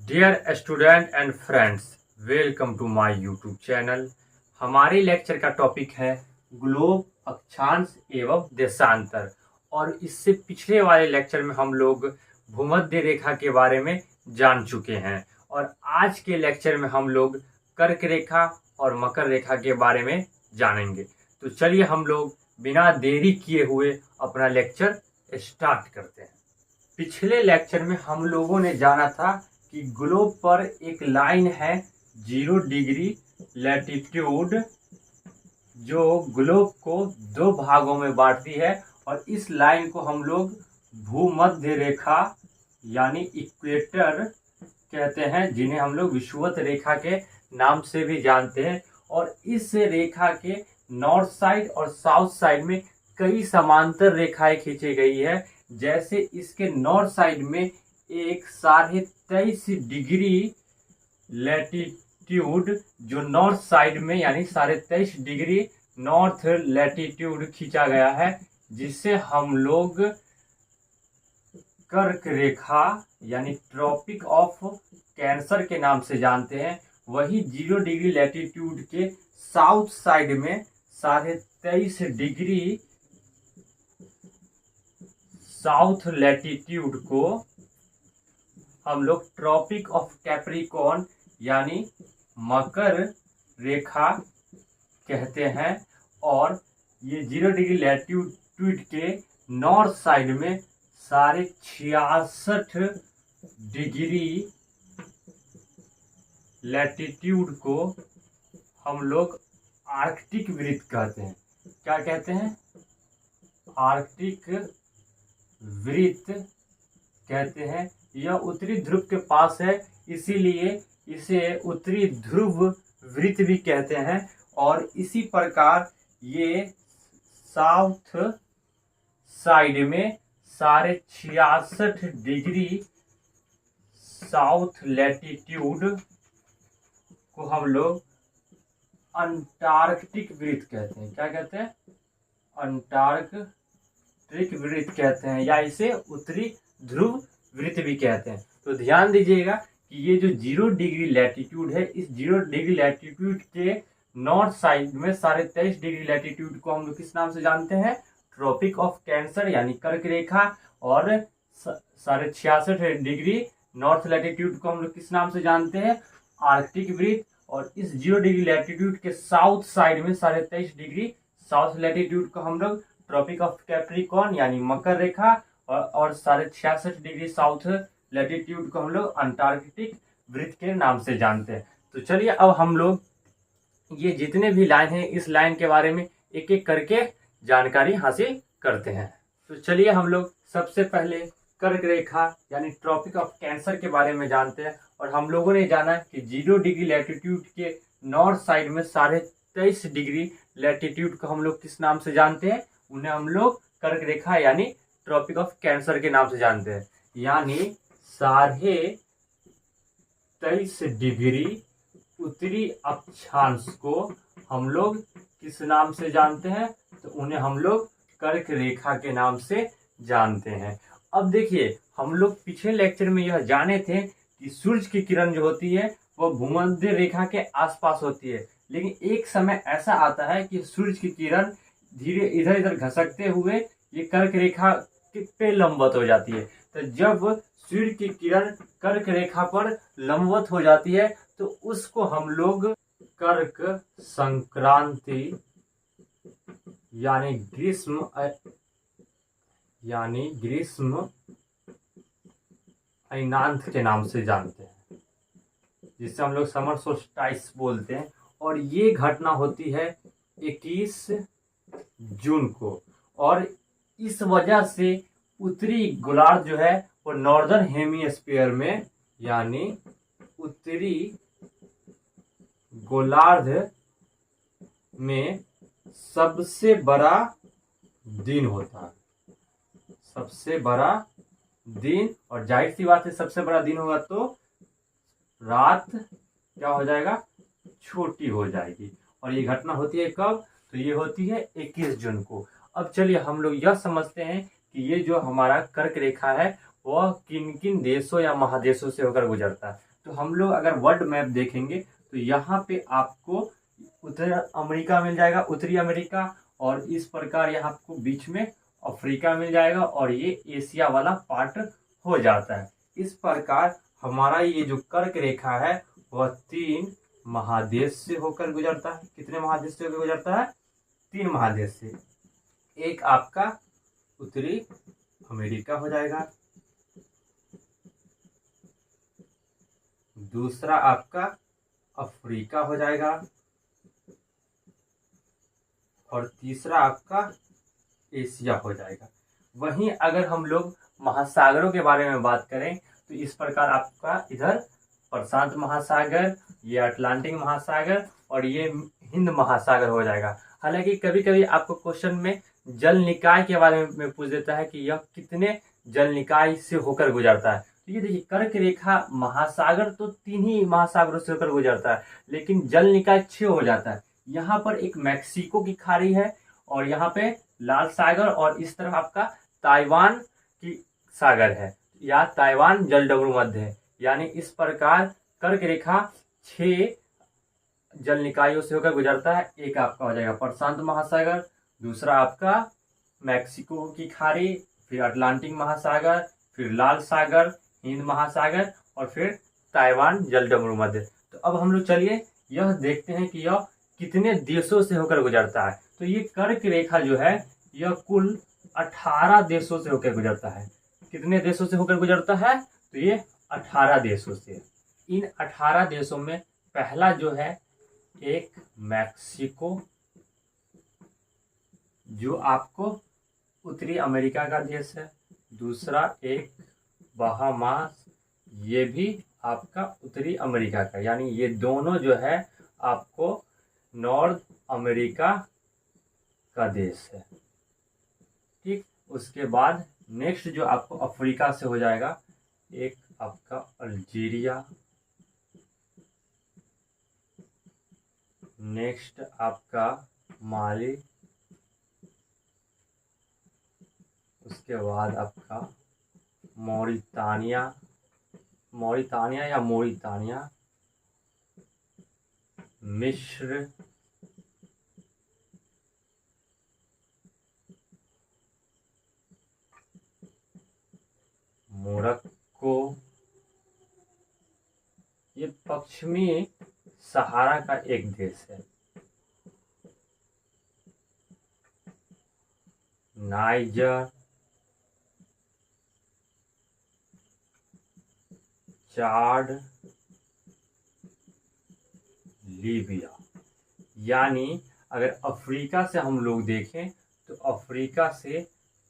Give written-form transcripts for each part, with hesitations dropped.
Dear student and friends, welcome to my YouTube channel. हमारे lecture का topic है globe, अक्षांश एवं देशांतर। और इससे पिछले वाले लेक्चर में हम लोग भूमध्य रेखा के बारे में जान चुके हैं और आज के लेक्चर में हम लोग कर्क रेखा और मकर रेखा के बारे में जानेंगे। तो चलिए हम लोग बिना देरी किए हुए अपना लेक्चर स्टार्ट करते हैं। पिछले लेक्चर में हम लोगों ने जाना था कि ग्लोब पर एक लाइन है 0 डिग्री लैटिट्यूड, जो ग्लोब को दो भागों में बांटती है और इस लाइन को हम लोग भूमध्य रेखा यानी इक्वेटर कहते हैं, जिन्हें हम लोग विषुवत रेखा के नाम से भी जानते हैं। और इस रेखा के नॉर्थ साइड और साउथ साइड में कई समांतर रेखाएं खींची गई है। जैसे इसके नॉर्थ साइड में एक 23.5 डिग्री लैटिट्यूड, जो नॉर्थ साइड में यानी 23.5 डिग्री नॉर्थ लैटिट्यूड खींचा गया है, जिसे हम लोग कर्क रेखा यानी ट्रॉपिक ऑफ कैंसर के नाम से जानते हैं। वही 0 डिग्री लैटिट्यूड के साउथ साइड में 23.5 डिग्री साउथ लैटिट्यूड को हम लोग ट्रॉपिक ऑफ कैप्रिकॉर्न यानी मकर रेखा कहते हैं। और ये 0 डिग्री लैटिट्यूड के नॉर्थ साइड में 66.5 डिग्री लैटिट्यूड को हम लोग आर्कटिक वृत्त कहते हैं। क्या कहते हैं? आर्कटिक वृत्त कहते हैं। यह उत्तरी ध्रुव के पास है, इसीलिए इसे उत्तरी ध्रुव वृत्त भी कहते हैं। और इसी प्रकार ये साउथ साइड में 66.5 डिग्री साउथ लैटिट्यूड को हम लोग अंटार्कटिक वृत्त कहते हैं। क्या कहते हैं? अंटार्कटिक वृत्त कहते हैं, या इसे उत्तरी ध्रुव वृत्त भी कहते हैं। तो ध्यान दीजिएगा कि ये जो 0 डिग्री लैटिट्यूड है, इस 0 डिग्री लैटिट्यूड के नॉर्थ साइड में 23.5 डिग्री लैटिट्यूड को हम लोग किस नाम से जानते हैं? ट्रॉपिक ऑफ कैंसर यानी कर्क रेखा। और 66.5 डिग्री नॉर्थ लैटिट्यूड को हम लोग किस नाम से जानते हैं? आर्कटिक वृत्त। और इस 0 डिग्री लैटिट्यूड के साउथ साइड में 23.5 डिग्री साउथ लैटिट्यूड को हम लोग ट्रॉपिक ऑफ कैप्रिकॉर्न यानी मकर रेखा और 66.5 डिग्री साउथ लैटिट्यूड को हम लोग अंटार्कटिक वृत्त के नाम से जानते हैं। तो चलिए अब हम लोग ये जितने भी लाइन हैं, इस लाइन के बारे में एक एक करके जानकारी हासिल करते हैं। तो चलिए हम लोग सबसे पहले कर्क रेखा यानी ट्रॉपिक ऑफ कैंसर के बारे में जानते हैं। और हम लोगों ने जाना कि 0 डिग्री लैटिट्यूड के नॉर्थ साइड में 23.5 डिग्री लैटिट्यूड को हम लोग किस नाम से जानते हैं? उन्हें हम लोग कर्क रेखा यानी ट्रॉपिक ऑफ कैंसर के नाम से जानते हैं। यानी 23.5 डिग्री उत्तरी अक्षांश को हम लोग किस नाम से जानते हैं? तो उन्हें हम लोग कर्क रेखा के नाम से जानते हैं। अब देखिए, हम लोग पिछले लेक्चर में यह जाने थे कि सूर्य की किरण जो होती है वह भूमध्य रेखा के आसपास होती है, लेकिन एक समय ऐसा आता है कि सूर्य की किरण धीरे इधर इधर घसकते हुए ये कर्क रेखा पे लंबवत हो जाती है। तो जब सूर्य की किरण कर्क रेखा पर लंबवत हो जाती है तो उसको हम लोग कर्क संक्रांति यानी ग्रीष्म अयनांत के नाम से जानते हैं, जिससे हम लोग समर सोल्स्टिस बोलते हैं। और ये घटना होती है 21 जून को। और इस वजह से उत्तरी गोलार्ध जो है वो नॉर्दर्न हेमिस्फीयर में यानी उत्तरी गोलार्ध में सबसे बड़ा दिन होता है। सबसे बड़ा दिन, और जाहिर सी बात है सबसे बड़ा दिन होगा तो रात क्या हो जाएगा? छोटी हो जाएगी। और ये घटना होती है कब? तो ये होती है 21 जून को। अब चलिए हम लोग यह समझते हैं कि ये जो हमारा कर्क रेखा है वह किन किन देशों या महादेशों से होकर गुजरता है। तो हम लोग अगर वर्ल्ड मैप देखेंगे तो यहाँ पे आपको उत्तर अमेरिका मिल जाएगा, उत्तरी अमेरिका, और इस प्रकार यहाँ आपको बीच में अफ्रीका मिल जाएगा और ये एशिया वाला पार्ट हो जाता है। इस प्रकार हमारा ये जो कर्क रेखा है वह 3 महादेश से होकर गुजरता है। कितने महादेश से होकर गुजरता है? 3 महादेश से। एक आपका उत्तरी अमेरिका हो जाएगा, दूसरा आपका अफ्रीका हो जाएगा, और तीसरा आपका एशिया हो जाएगा। वहीं अगर हम लोग महासागरों के बारे में बात करें तो इस प्रकार आपका इधर प्रशांत महासागर, ये अटलांटिक महासागर और ये हिंद महासागर हो जाएगा। हालांकि कभी कभी आपको क्वेश्चन में जल निकाय के बारे में पूछ देता है कि यह कितने जल निकाय से होकर गुजरता है। तो ये देखिए कर्क रेखा महासागर तो 3 ही महासागरों से होकर गुजरता है, लेकिन जल निकाय 6 हो जाता है। यहाँ पर एक मैक्सिको की खाड़ी है और यहाँ पे लाल सागर, और इस तरफ आपका ताइवान की सागर है या ताइवान जलडमरू मध्य है। यानी इस प्रकार कर्क रेखा 6 जल निकायों से होकर गुजरता है। एक आपका हो जाएगा प्रशांत महासागर, दूसरा आपका मैक्सिको की खाड़ी, फिर अटलांटिक महासागर, फिर लाल सागर, हिंद महासागर और फिर ताइवान जलडमरू मध्य। तो अब हम लोग चलिए यह देखते हैं कि यह कितने देशों से होकर गुजरता है। तो ये कर्क रेखा जो है यह कुल 18 देशों से होकर गुजरता है। कितने देशों से होकर गुजरता है? तो ये 18 देशों से। इन 18 देशों में पहला जो है एक मैक्सिको, जो आपको उत्तरी अमेरिका का देश है। दूसरा एक बहामास, ये भी आपका उत्तरी अमेरिका का, यानी ये दोनों जो है आपको नॉर्थ अमेरिका का देश है। ठीक, उसके बाद नेक्स्ट जो आपको अफ्रीका से हो जाएगा एक आपका अल्जीरिया, नेक्स्ट आपका माली, उसके बाद आपका मौरितानिया या मोरितानिया, मिस्र, मोरक्को, ये पश्चिमी सहारा का एक देश है, नाइजर, चाड, लीबिया। यानी अगर अफ्रीका से हम लोग देखें तो अफ्रीका से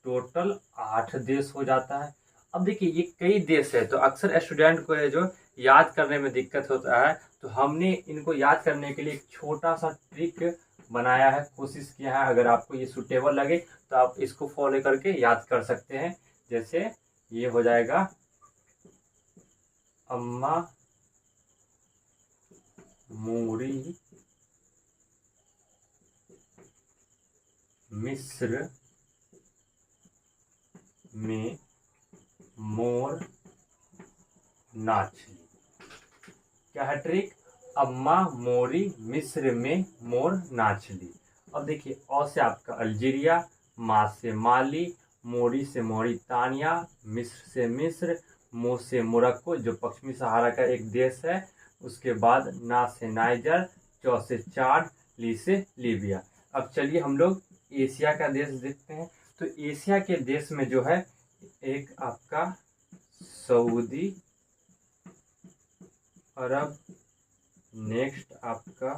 टोटल 8 देश हो जाता है। अब देखिए ये कई देश है, तो अक्सर स्टूडेंट को है जो याद करने में दिक्कत होता है, तो हमने इनको याद करने के लिए एक छोटा सा ट्रिक बनाया है, कोशिश किया है। अगर आपको ये सूटेबल लगे तो आप इसको फॉलो करके याद कर सकते हैं। जैसे ये हो जाएगा अम्मा मूरी मिस्र में मोर नाचली। क्या है ट्रिक? अम्मा मोरी मिस्र में मोर नाचली। अब देखिए अ से आपका अल्जीरिया, मा से माली, मोरी से मोरितानिया, मिस्र से मिस्र, मो से मोरक्को जो पश्चिमी सहारा का एक देश है, उसके बाद ना से नाइजर, चौ से चाड, ली से लीबिया। अब चलिए हम लोग एशिया का देश देखते हैं। तो एशिया के देश में जो है एक आपका सऊदी अरब, नेक्स्ट आपका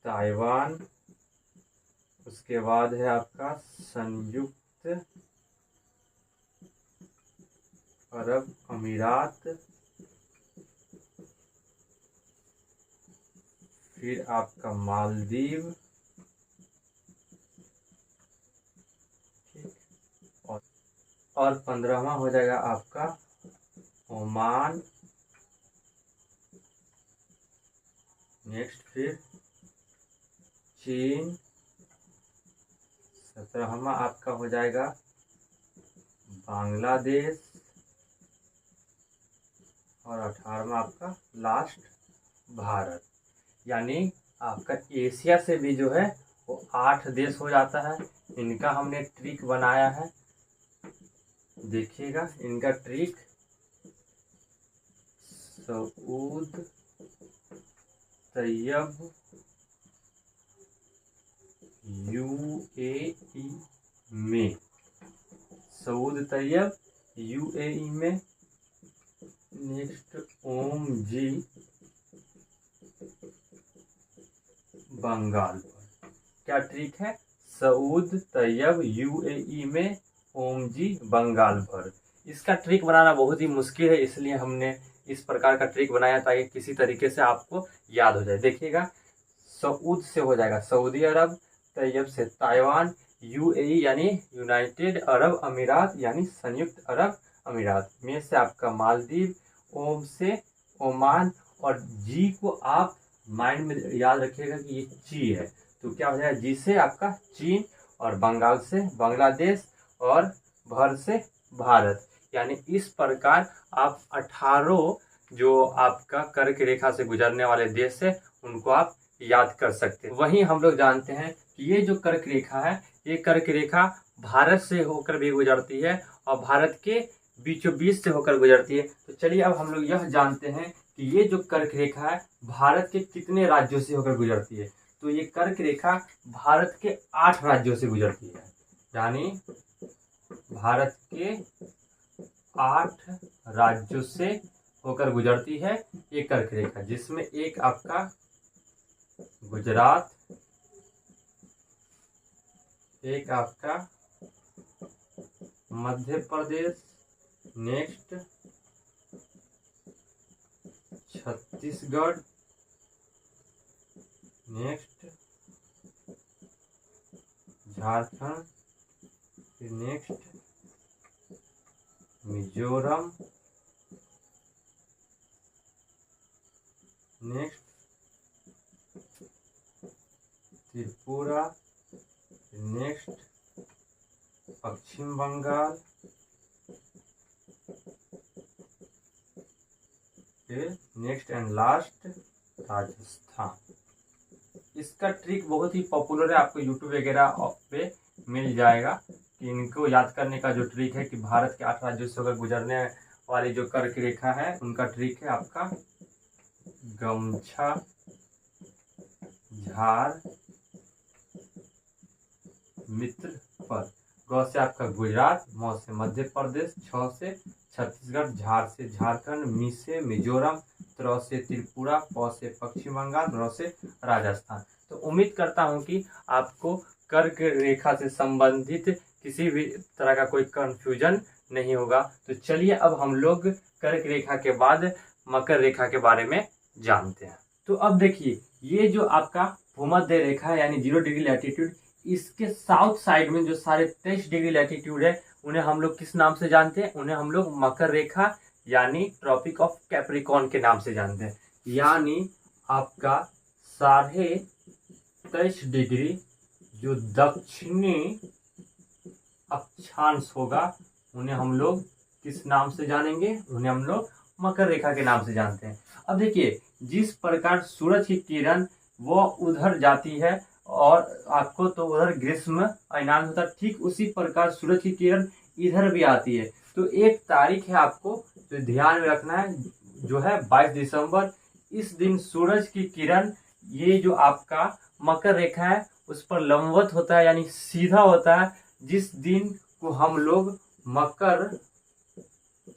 ताइवान, उसके बाद है आपका संयुक्त अरब अमीरात, फिर आपका मालदीव, और 15वां हो जाएगा आपका ओमान, नेक्स्ट फिर चीन, 17वां आपका हो जाएगा बांग्लादेश, और 18वां आपका लास्ट भारत। यानी आपका एशिया से भी जो है वो 8 देश हो जाता है। इनका हमने ट्रिक बनाया है, देखिएगा इनका ट्रिक। सऊद तैयब यूएई में, सऊद तैयब यूएई में। नेक्स्ट ओम जी बंगाल पर। क्या ट्रिक है? सऊद तैयब यूएई में, ओम जी बंगाल पर। इसका ट्रिक बनाना बहुत ही मुश्किल है, इसलिए हमने इस प्रकार का ट्रिक बनाया ताकि किसी तरीके से आपको याद हो जाए। देखिएगा, सऊद से हो जाएगा सऊदी अरब, तैयब से ताइवान, यूएई यानी यूनाइटेड अरब अमीरात यानी संयुक्त अरब अमीरात, में से आपका मालदीव, ओम से ओमान, और जी को आप माइंड में याद रखिएगा कि ये ची है, तो क्या हो जाएगा? जी से आपका चीन, और बंगाल से बांग्लादेश, और भर से भारत। यानी इस प्रकार आप 18 जो आपका कर्क रेखा से गुजरने वाले देश है उनको आप याद कर सकते हैं। वहीं हम लोग जानते हैं कि ये जो कर्क रेखा है, ये कर्क रेखा भारत से होकर भी गुजरती है और भारत के बीचों बीच से होकर गुजरती है। तो चलिए अब हम लोग यह जानते हैं कि ये जो कर्क रेखा है भारत के कितने राज्यों से होकर गुजरती है। तो ये कर्क रेखा भारत के 8 राज्यों से गुजरती है, यानी भारत के 8 राज्यों से होकर गुजरती है ये कर्क रेखा, जिसमें एक आपका गुजरात, एक आपका मध्य प्रदेश, नेक्स्ट छत्तीसगढ़, नेक्स्ट झारखंड, फिर next Mizoram, next Tripura, next Paschim Bengal, next and last Rajasthan. इसका ट्रिक बहुत ही पॉपुलर है, आपको यूट्यूब वगैरह पे मिल जाएगा कि इनको याद करने का जो ट्रिक है कि भारत के 8 राज्यों से होकर गुजरने वाली जो कर्क रेखा है उनका ट्रिक है आपका गमछा, झार, मित्र पर। ग से आपका गुजरात, म से मध्य प्रदेश, छ से छत्तीसगढ़, झार से झारखंड, मी से मिजोरम, त्र से त्रिपुरा, प से पश्चिम बंगाल, र से राजस्थान। तो उम्मीद करता हूं कि आपको कर्क रेखा से संबंधित किसी भी तरह का कोई कंफ्यूजन नहीं होगा। तो चलिए अब हम लोग कर्क रेखा के बाद मकर रेखा के बारे में जानते हैं। तो अब देखिए, ये जो आपका भूमध्य रेखा है यानी 0 डिग्री लैटिट्यूड, इसके साउथ साइड में जो 23.5 डिग्री लैटिट्यूड है उन्हें हम लोग किस नाम से जानते हैं? उन्हें हम लोग मकर रेखा यानी ट्रॉपिक ऑफ कैप्रिकॉर्न के नाम से जानते हैं। यानी आपका 23.5 डिग्री जो दक्षिणी अक्षांश होगा उन्हें हम लोग किस नाम से जानेंगे? उन्हें हम लोग मकर रेखा के नाम से जानते हैं। अब देखिए, जिस प्रकार सूरज की किरण वो उधर जाती है और आपको तो उधर ग्रीष्म अयनांश होता है, ठीक उसी प्रकार सूरज की किरण इधर भी आती है। तो एक तारीख है आपको तो ध्यान में रखना है, जो है 22 दिसंबर। इस दिन सूरज की किरण ये जो आपका मकर रेखा है उस पर लंबवत होता है यानी सीधा होता है, जिस दिन को हम लोग मकर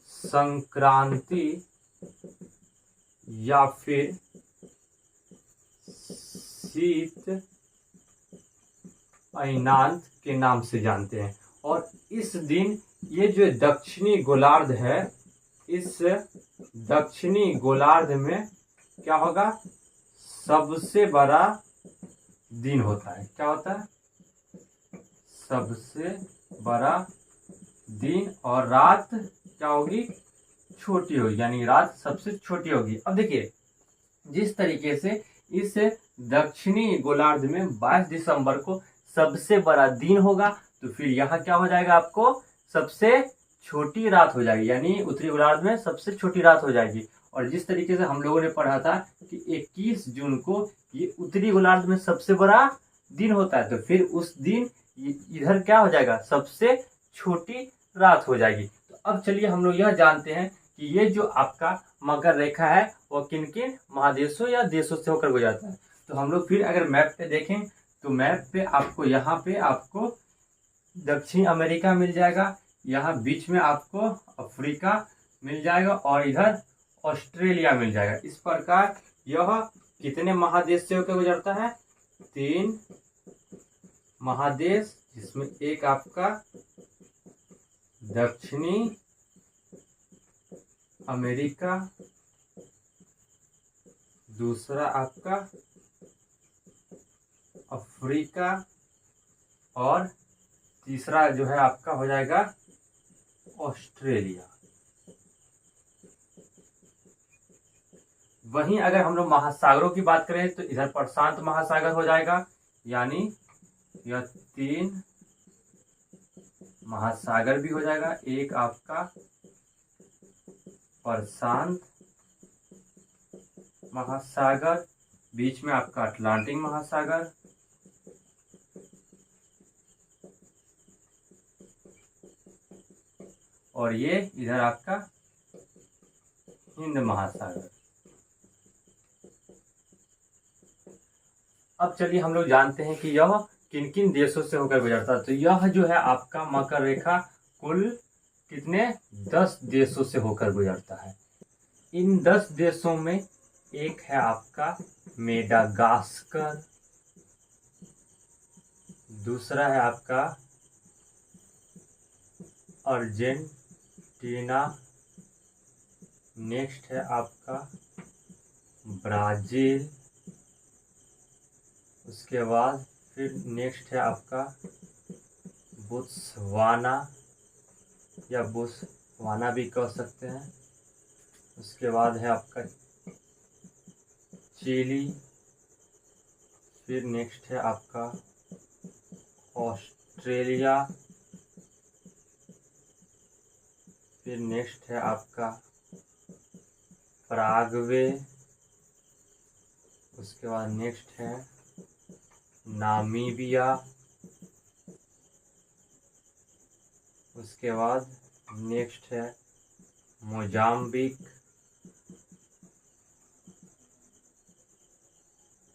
संक्रांति या फिर शीत अयनांत के नाम से जानते हैं। और इस दिन ये जो दक्षिणी गोलार्ध है, इस दक्षिणी गोलार्ध में क्या होगा? सबसे बड़ा दिन होता है। क्या होता है? सबसे बड़ा दिन, और रात क्या होगी? छोटी होगी, यानी रात सबसे छोटी होगी। अब देखिए, जिस तरीके से इस दक्षिणी गोलार्ध में 22 दिसंबर को सबसे बड़ा दिन होगा, तो फिर यहाँ क्या हो जाएगा? आपको सबसे छोटी रात हो जाएगी, यानी उत्तरी गोलार्ध में सबसे छोटी रात हो जाएगी। और जिस तरीके से हम लोगों ने पढ़ा था कि 21 जून को ये उत्तरी गोलार्ध में सबसे बड़ा दिन होता है, तो फिर उस दिन इधर क्या हो जाएगा, सबसे छोटी रात हो जाएगी। तो अब चलिए हम लोग यह जानते हैं कि ये जो आपका मकर रेखा है वो किन किन महादेशों या देशों से होकर गुजरता है। तो हम लोग फिर अगर मैप पे देखें तो मैप पे आपको यहाँ पे आपको दक्षिण अमेरिका मिल जाएगा, यहाँ बीच में आपको अफ्रीका मिल जाएगा और इधर ऑस्ट्रेलिया मिल जाएगा। इस प्रकार यह कितने महादेश से होकर गुजरता है, 3 महादेश, जिसमें एक आपका दक्षिणी अमेरिका, दूसरा आपका अफ्रीका और तीसरा जो है आपका हो जाएगा ऑस्ट्रेलिया। वहीं अगर हम लोग महासागरों की बात करें तो इधर प्रशांत महासागर हो जाएगा, यानी यह 3 महासागर भी हो जाएगा। एक आपका प्रशांत महासागर, बीच में आपका अटलांटिक महासागर, और ये इधर आपका हिंद महासागर। अब चलिए हम लोग जानते हैं कि यह किन किन देशों से होकर गुजरता है। तो यह जो है आपका मकर रेखा कुल कितने 10 देशों से होकर गुजरता है। इन 10 देशों में एक है आपका मेडागास्कर, दूसरा है आपका अर्जेंटीना, नेक्स्ट है आपका ब्राजील, उसके बाद फिर नेक्स्ट है आपका बोत्सवाना या बोत्सवाना भी कह सकते हैं, उसके बाद है आपका चिली, फिर नेक्स्ट है आपका ऑस्ट्रेलिया, फिर नेक्स्ट है आपका पराग्वे, उसके बाद नेक्स्ट है नामीबिया, उसके बाद नेक्स्ट है मोजाम्बिक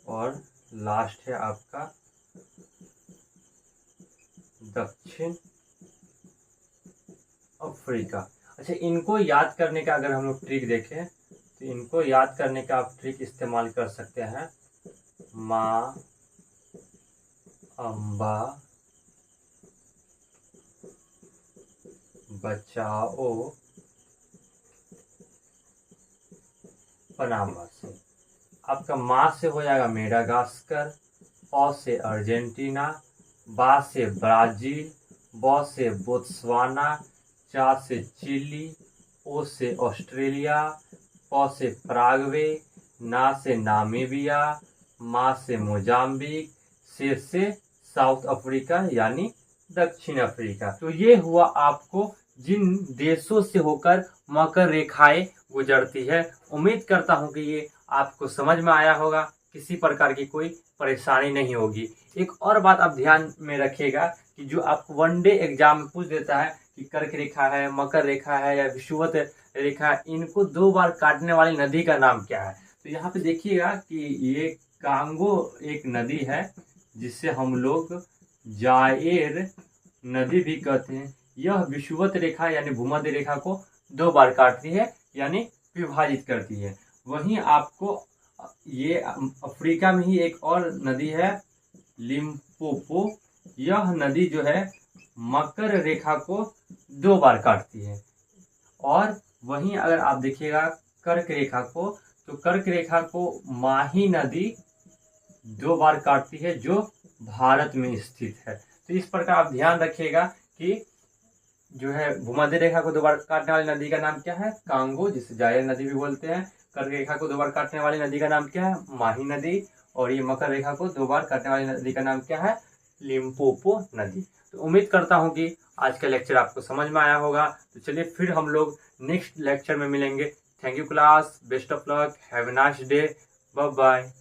और लास्ट है आपका दक्षिण अफ्रीका। अच्छा, इनको याद करने का अगर हम लोग ट्रिक देखें तो इनको याद करने का आप ट्रिक इस्तेमाल कर सकते हैं। माँ अम्बा बचाओ पनामा से। आपका माँ से हो जाएगा मेडागास्कर, अ से अर्जेंटीना, बा से ब्राजील, ब से बोत्सवाना, चा से चिली, ओ से ऑस्ट्रेलिया, प से पराग्वे, ना से नामीबिया, मा से मोजाम्बिक, से साउथ अफ्रीका यानी दक्षिण अफ्रीका। तो ये हुआ आपको जिन देशों से होकर मकर रेखाएं गुजरती है। उम्मीद करता हूं कि ये आपको समझ में आया होगा, किसी प्रकार की कोई परेशानी नहीं होगी। एक और बात आप ध्यान में रखिएगा कि जो आपको वनडे एग्जाम में पूछ देता है कि कर्क रेखा है, मकर रेखा है या विषुवत रेखा, इनको 2 बार काटने वाली नदी का नाम क्या है। तो यहाँ पे देखिएगा कि ये कांगो एक नदी है जिसे हम लोग जाएर नदी भी कहते हैं। यह विषुवत रेखा यानी भूमध्य रेखा को 2 बार काटती है यानी विभाजित करती है। वहीं आपको ये अफ्रीका में ही एक और नदी है लिम्पोपो, यह नदी जो है मकर रेखा को 2 बार काटती है। और वहीं अगर आप देखिएगा कर्क रेखा को, तो कर्क रेखा को माही नदी 2 बार काटती है जो भारत में स्थित है। तो इस प्रकार आप ध्यान रखिएगा कि जो है भूमध्य रेखा को 2 बार काटने वाली नदी का नाम क्या है, कांगो, जिसे जायर नदी भी बोलते हैं। कर्क रेखा को 2 बार काटने वाली नदी का नाम क्या है, माही नदी। और ये मकर रेखा को 2 बार काटने वाली नदी का नाम क्या है, लिम्पोपो नदी। तो उम्मीद करता हूँ कि आज का लेक्चर आपको समझ में आया होगा। तो चलिए फिर हम लोग नेक्स्ट लेक्चर में मिलेंगे। Thank you class, best of luck, have a nice day, bye bye.